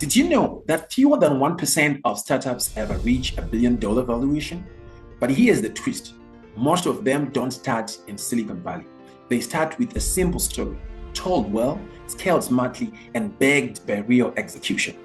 Did you know that fewer than 1% of startups ever reach $1 billion valuation? But here's the twist. Most of them don't start in Silicon Valley. They start with a simple story, told well, scaled smartly, and backed by real execution.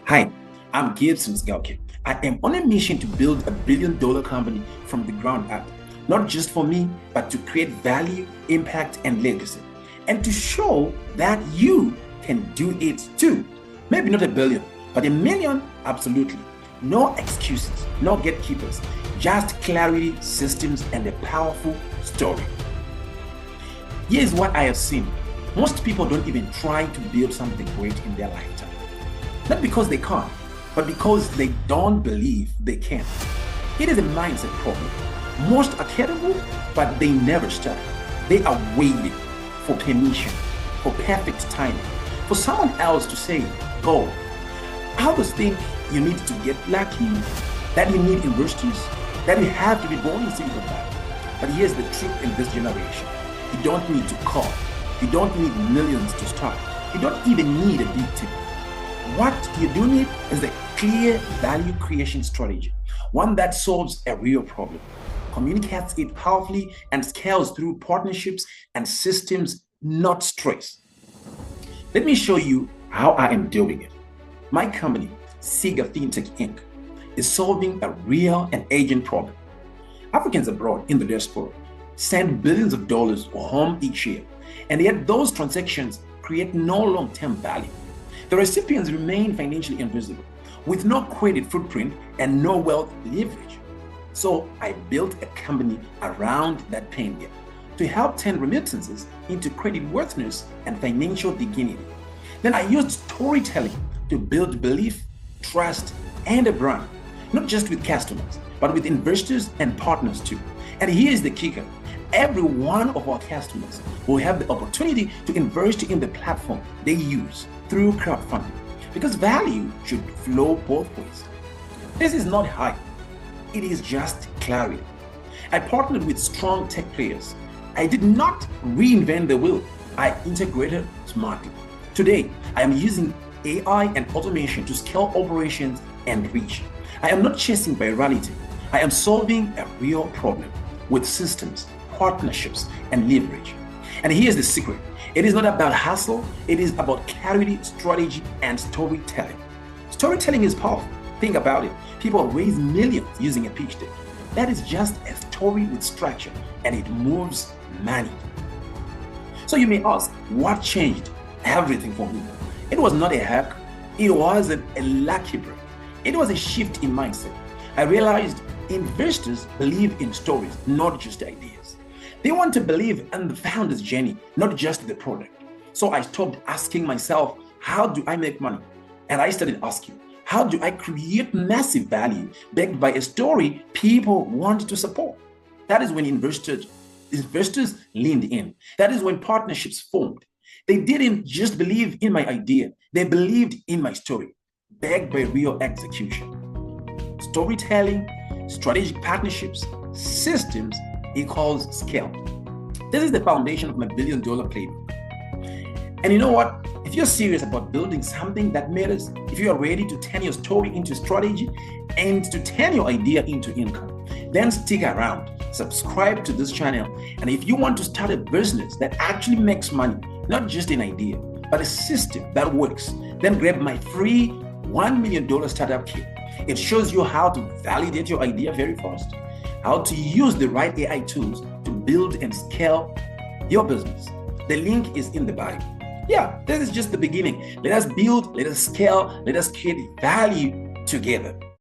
Hi, I'm Gibson Sgalke. I am on a mission to build $1 billion company from the ground up, not just for me, but to create value, impact, and legacy, and to show that you can do it too. Maybe not $1 billion, but $1 million, absolutely. No excuses, no gatekeepers, just clarity, systems, and a powerful story. Here's what I have seen. Most people don't even try to build something great in their lifetime. Not because they can't, but because they don't believe they can. It is a mindset problem. Most are capable, but they never start. They are waiting for permission, for perfect timing, for someone else to say, go. Others think you need to get lucky, that you need investors, that you have to be born in Silicon Valley. But here's the truth in this generation. You don't need to call. You don't need millions to start. You don't even need a big team. What you do need is a clear value creation strategy, one that solves a real problem, communicates it powerfully, and scales through partnerships and systems, not stress. Let me show you how I am doing it. My company, Xiga Fintech Inc., is solving a real and urgent problem. Africans abroad in the diaspora send billions of dollars home each year, and yet those transactions create no long-term value. The recipients remain financially invisible, with no credit footprint and no wealth leverage. So I built a company around that pain gap to help turn remittances into credit worthiness and financial dignity. Then I used storytelling to build belief, trust, and a brand, not just with customers, but with investors and partners too. And here's the kicker. Every one of our customers will have the opportunity to invest in the platform they use through crowdfunding, because value should flow both ways. This is not hype. It is just clarity. I partnered with strong tech players. I did not reinvent the wheel. I integrated smartly. Today, I am using AI and automation to scale operations and reach. I am not chasing virality. I am solving a real problem with systems, partnerships, and leverage. And here's the secret. It is not about hustle. It is about clarity, strategy, and storytelling. Storytelling is powerful. Think about it. People raise millions using a pitch deck. That is just a story with structure, and it moves money. So you may ask, what changed everything for me? It was not a hack. It wasn't a lucky break. It was a shift in mindset. I realized investors believe in stories, not just ideas. They want to believe in the founder's journey, not just the product. So I stopped asking myself, how do I make money? And I started asking, how do I create massive value backed by a story people want to support? That is when investors leaned in. That is when partnerships formed. They didn't just believe in my idea. They believed in my story, backed by real execution. Storytelling, strategic partnerships, systems equals scale. This is the foundation of my $1 billion playbook. And you know what? If you're serious about building something that matters, if you are ready to turn your story into strategy and to turn your idea into income, then stick around, subscribe to this channel. And if you want to start a business that actually makes money, not just an idea, but a system that works, then grab my free $1 million startup kit. It shows you how to validate your idea very fast, how to use the right AI tools to build and scale your business. The link is in the bio. Yeah, this is just the beginning. Let us build, let us scale, let us create value together.